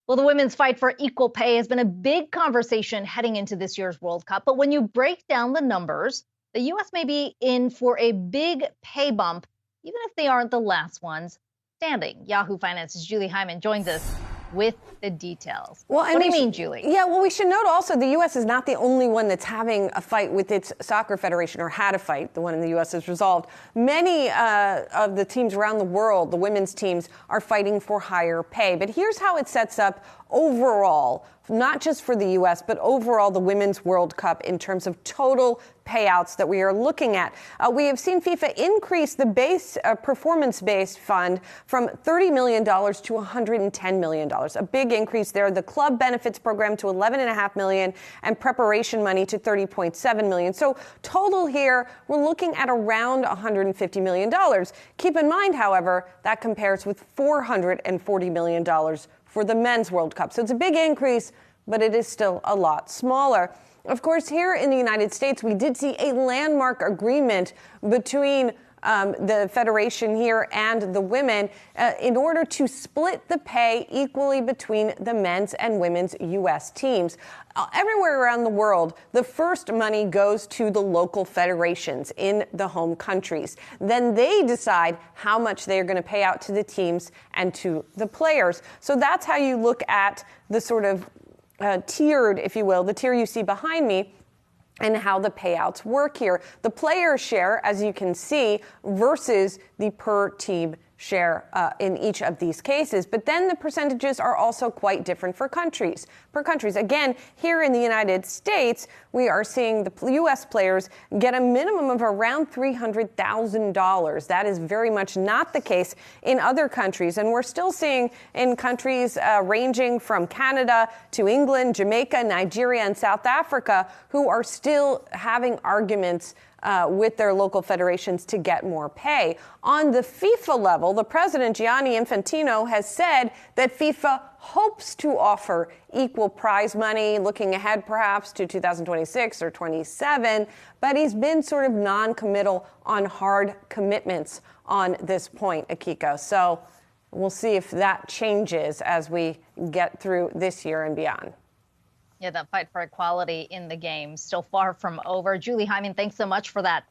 Well, the women's fight for equal pay has been a big conversation heading into this year's World Cup. But when you break down the numbers, the U.S. may be in for a big pay bump, even if they aren't the last ones standing. Yahoo Finance's Julie Hyman joins us with the details. What do you mean, Julie? Yeah, well, we should note also the U.S. is not the only one that's having a fight with its soccer federation, or had a fight. The one in the U.S. is resolved. Many of the teams around the world, the women's teams, are fighting for higher pay. But here's how it sets up overall, not just for the U.S., but overall the Women's World Cup in terms of total payouts that we are looking at. We have seen FIFA increase the base performance-based fund from $30 million to $110 million. A big increase there. The club benefits program to $11.5 million and preparation money to $30.7 million. So total here, we're looking at around $150 million. Keep in mind, however, that compares with $440 million for the Men's World Cup. So it's a big increase, but it is still a lot smaller. Of course, here in the United States, we did see a landmark agreement between the federation here and the women in order to split the pay equally between the men's and women's U.S. teams. Everywhere around the world, the first money goes to the local federations in the home countries. Then they decide how much they are going to pay out to the teams and to the players. So that's how you look at the sort of tiered, if you will, the tier you see behind me, and how the payouts work here. The player share, as you can see, versus the per team share in each of these cases. But then the percentages are also quite different for countries. Again, here in the United States, we are seeing the U.S. players get a minimum of around $300,000. That is very much not the case in other countries. And we're still seeing in countries ranging from Canada to England, Jamaica, Nigeria, and South Africa, who are still having arguments with their local federations to get more pay. On the FIFA level, the president, Gianni Infantino, has said that FIFA hopes to offer equal prize money, looking ahead perhaps to 2026 or 27, but he's been sort of non-committal on hard commitments on this point, Akiko. So we'll see if that changes as we get through this year and beyond. Yeah, that fight for equality in the game still far from over. Julie Hyman, thanks so much for that.